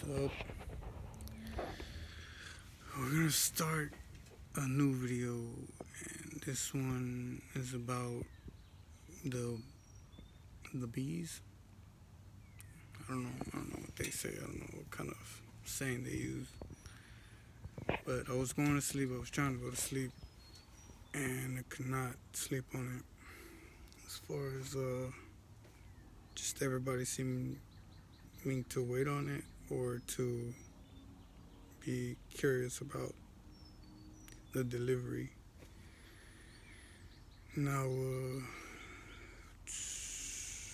What's up? We're gonna start a new video, and this one is about the the bees. I don't know what they say. I don't know what kind of saying they use. But I was going to sleep. I was trying to go to sleep, and I could not sleep on it. As far as just everybody seeming to wait on it or to be curious about the delivery. Now,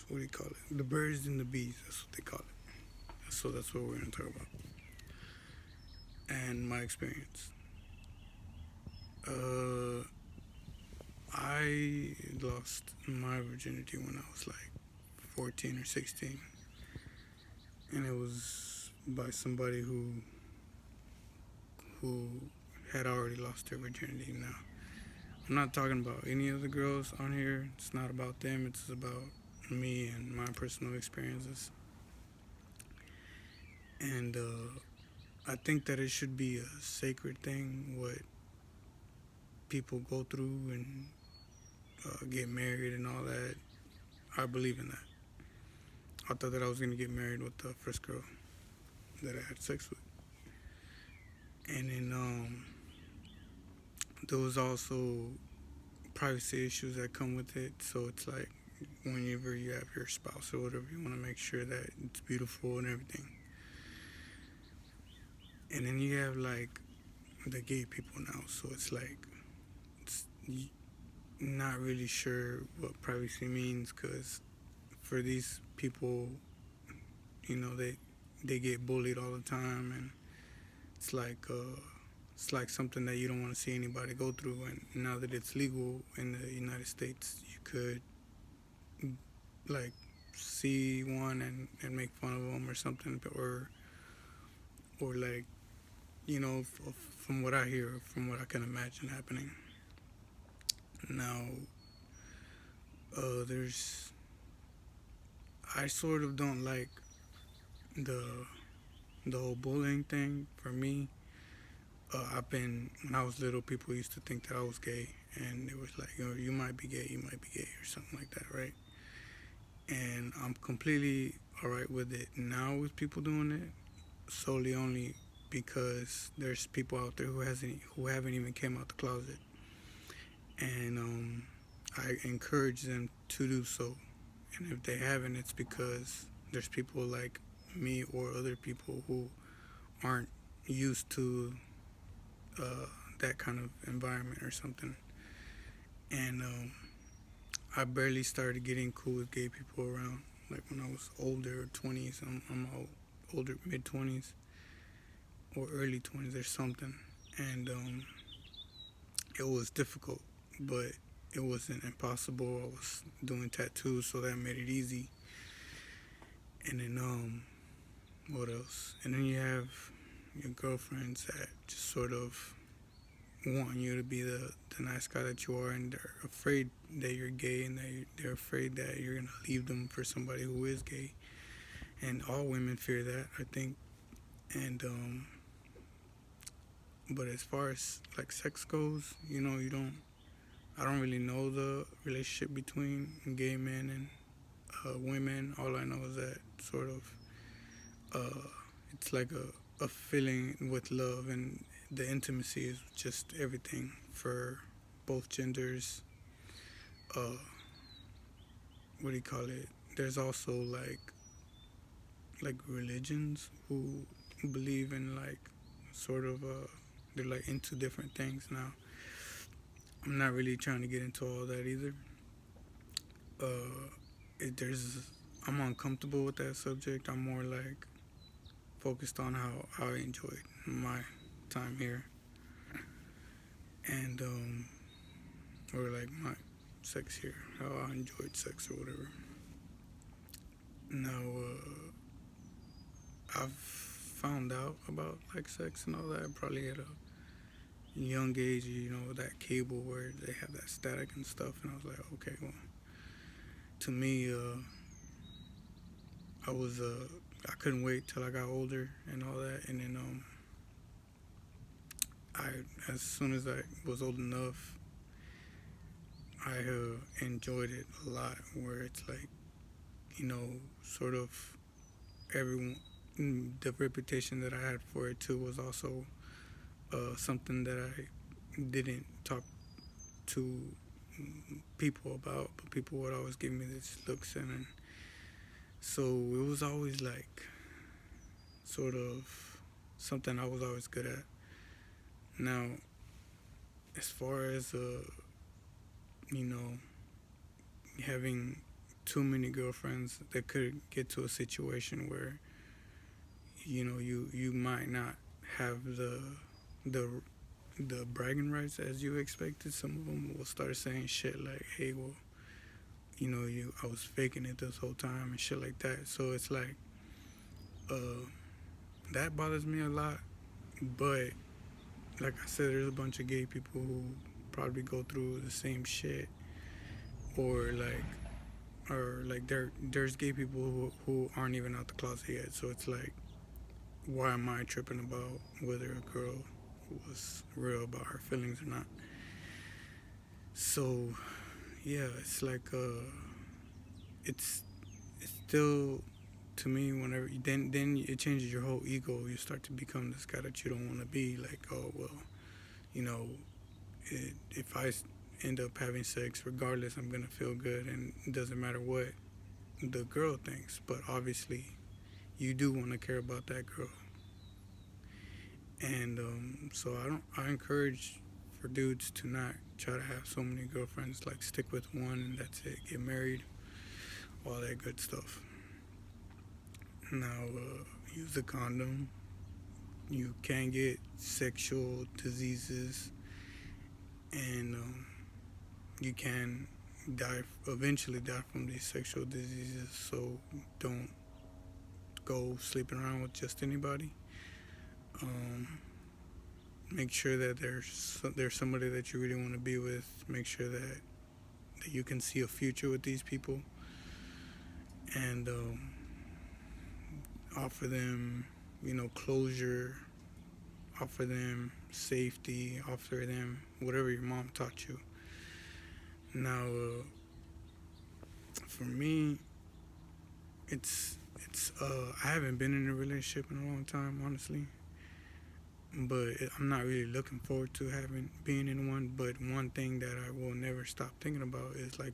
what do you call it? The birds and the bees. That's what they call it. So that's what we're gonna talk about. And my experience. Uh, I lost my virginity when I was like 14 or 16, and it was by somebody who had already lost their virginity. Now, I'm not talking about any of the girls on here. It's not about them. It's about me and my personal experiences. And I think that it should be a sacred thing what people go through and get married and all that. I believe in that. I thought that I was gonna get married with the first girl that I had sex with, and then there was also privacy issues that come with it. So it's like whenever you have your spouse or whatever, you want to make sure that it's beautiful and everything. And then you have like the gay people now, so it's like it's not really sure what privacy means because for these people, they get bullied all the time, and it's like it's like something that you don't want to see anybody go through. And now that it's legal in the United States, you could like see one and make fun of them or something, or like from what I hear, from what I can imagine happening. Now, there's I sort of don't like the the whole bullying thing. For me, I've been when I was little, people used to think that I was gay, and it was like, you might be gay, you might be gay, or something like that, right? And I'm completely all right with it now with people doing it, solely only because there's people out there who haven't even came out the closet, and I encourage them to do so. And if they haven't, it's because there's people like me or other people who aren't used to that kind of environment or something. And I barely started getting cool with gay people around like when I was older, 20s. I'm older, mid 20s or early 20s or something. And it was difficult, but it wasn't impossible. I was doing tattoos, so that made it easy. And then what else? And then you have your girlfriends that just sort of want you to be the nice guy that you are, and they're afraid that you're gay, and they're afraid that you're gonna leave them for somebody who is gay. And all women fear that, I think. And but as far as like sex goes, I don't really know the relationship between gay men and women. All I know is that sort of uh, it's like a feeling with love, and the intimacy is just everything for both genders. Uh, what do you call it? There's also like religions who believe in like sort of they're like into different things. Now I'm not really trying to get into all that either. There's I'm uncomfortable with that subject. I'm more like focused on how I enjoyed my time here, and or like my sex here, how I enjoyed sex or whatever. Now I've found out about like sex and all that probably at a young age. That cable where they have that static and stuff, and I was like, okay, well, to me, I was I couldn't wait till I got older and all that. And then I, as soon as I was old enough, I enjoyed it a lot. Where it's like, sort of everyone, the reputation that I had for it too was also something that I didn't talk to people about, but people would always give me this looks, and so it was always like sort of something I was always good at. Now, as far as you know, having too many girlfriends, that could get to a situation where you might not have the the bragging rights as you expected. Some of them will start saying shit like, "Hey, well, I was faking it this whole time," and shit like that. So it's like, uh, that bothers me a lot. But like I said, there's a bunch of gay people who probably go through the same shit, or like there's gay people who aren't even out the closet yet. So it's like, why am I tripping about whether a girl was real about her feelings or not? So yeah, it's like it's it's still, to me, whenever then it changes your whole ego. You start to become this guy that you don't want to be. Like, oh well, you know, if I end up having sex, regardless, I'm gonna feel good, and it doesn't matter what the girl thinks. But obviously, you do want to care about that girl, and so I encourage for dudes to not try to have so many girlfriends. Like, stick with one, and that's it. Get married, all that good stuff. Now, use a condom. You can get sexual diseases, and you can eventually die from these sexual diseases. So don't go sleeping around with just anybody. Um, Make sure that there's somebody that you really want to be with. Make sure that you can see a future with these people, and offer them, closure. Offer them safety. Offer them whatever your mom taught you. Now, for me, I haven't been in a relationship in a long time, honestly. But I'm not really looking forward to having being in one. But one thing that I will never stop thinking about is like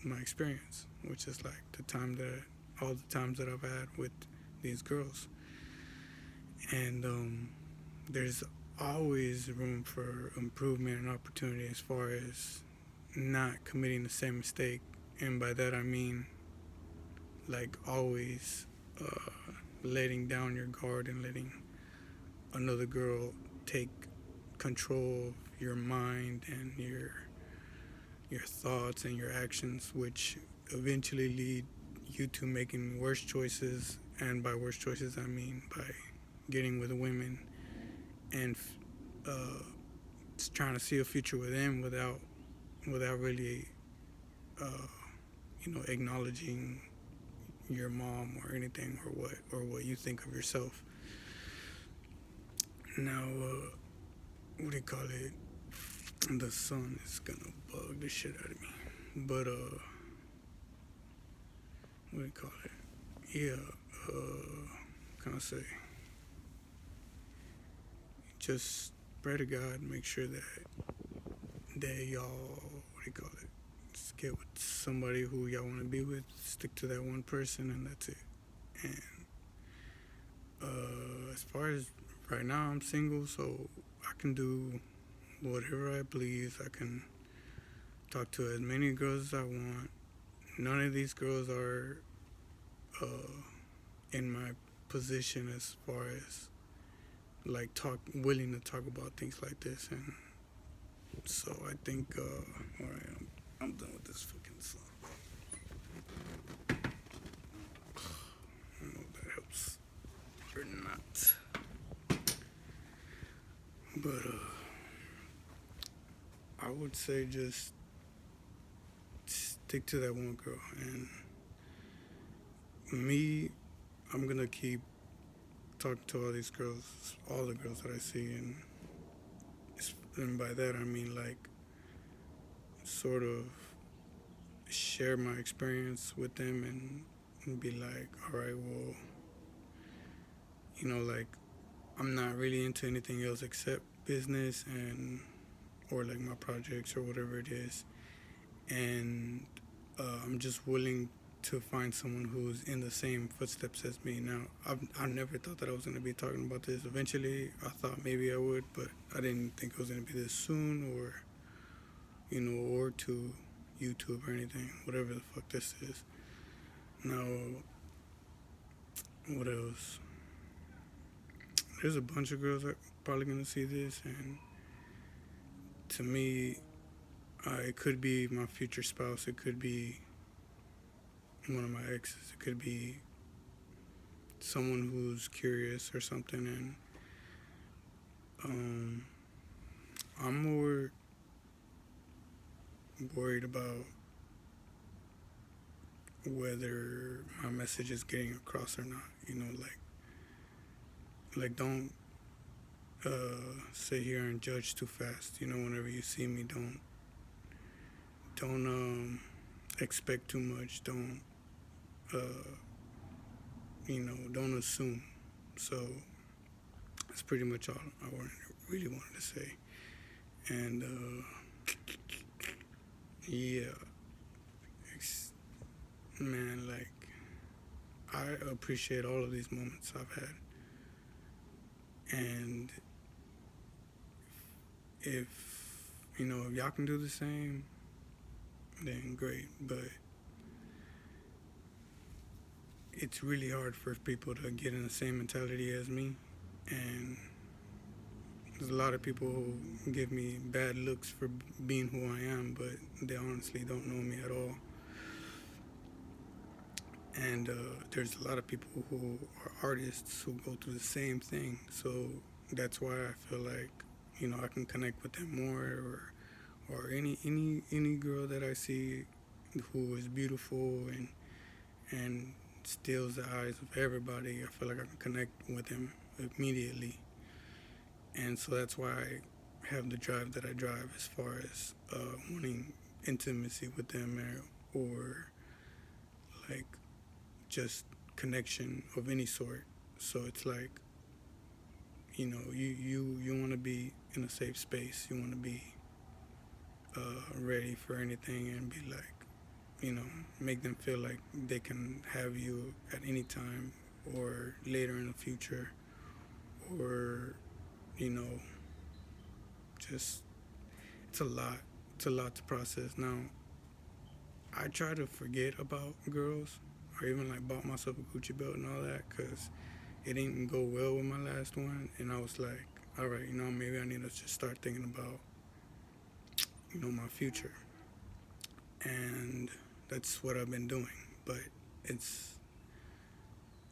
my experience, which is like all the times that I've had with these girls, and there's always room for improvement and opportunity as far as not committing the same mistake. And by that I mean, like, always letting down your guard and letting another girl take control of your mind and your thoughts and your actions, which eventually lead you to making worse choices. And by worse choices, I mean by getting with women and uh, trying to see a future with them without really, uh, acknowledging your mom or anything, or what you think of yourself. Now, what do you call it? The sun is gonna bug the shit out of me. But what do you call it? Yeah, can I say? Just pray to God, make sure that y'all, what do you call it? Just get with somebody who y'all want to be with. Stick to that one person, and that's it. And as far as right now, I'm single, so I can do whatever I please. I can talk to as many girls as I want. None of these girls are uh, in my position as far as like willing to talk about things like this. And so I think, all right, I'm done with this fucking song. I don't know if that helps or not, but I would say just stick to that one girl. And me, I'm gonna keep talking to all these girls, all the girls that I see, and by that I mean like sort of share my experience with them and be like, all right, well, like I'm not really into anything else except business and or like my projects or whatever it is, and I'm just willing to find someone who's in the same footsteps as me. Now, I never thought that I was going to be talking about this. Eventually, I thought maybe I would, but I didn't think it was going to be this soon, or to YouTube or anything, whatever the fuck this is. Now, what else? There's a bunch of girls that are probably going to see this, and to me, it could be my future spouse. It could be one of my exes. It could be someone who's curious or something, and I'm more worried about whether my message is getting across or not. Like don't sit here and judge too fast. Whenever you see me, don't expect too much. Uh, don't assume. So that's pretty much all really wanted to say. And yeah, man, like I appreciate all of these moments I've had, and if y'all can do the same, then great. But it's really hard for people to get in the same mentality as me, and there's a lot of people who give me bad looks for being who I am, but they honestly don't know me at all. And there's a lot of people who are artists who go through the same thing. So that's why I feel like I can connect with them more, or any girl that I see who is beautiful and steals the eyes of everybody. I feel like I can connect with them immediately, and so that's why I have the drive that I drive as far as wanting intimacy with them, or like just connection of any sort. So it's like you want to be in a safe space. You want to be ready for anything and be like, make them feel like they can have you at any time or later in the future, or you know just it's a lot. It's a lot to process. Now, I try to forget about girls, or even like bought myself a Gucci belt and all that, because it didn't go well with my last one, and I was like, all right, maybe I need to just start thinking about my future, and that's what I've been doing. But it's,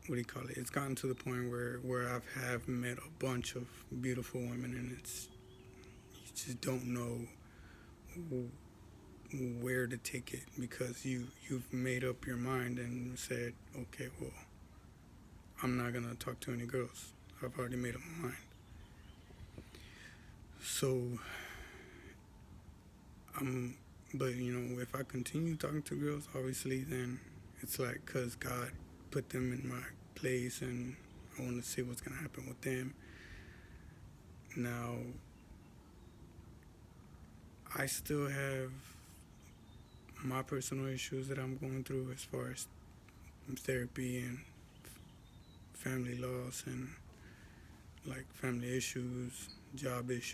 what do you call it? It's gotten to the point where have met a bunch of beautiful women, and you just don't know where to take it, because you've made up your mind and said, okay, well, I'm not gonna talk to any girls. I've already made up my mind. So but if I continue talking to girls, obviously, then it's like, cause God put them in my place, and I want to see what's gonna happen with them. Now, I still have my personal issues that I'm going through as far as therapy and family loss and like family issues, job issues.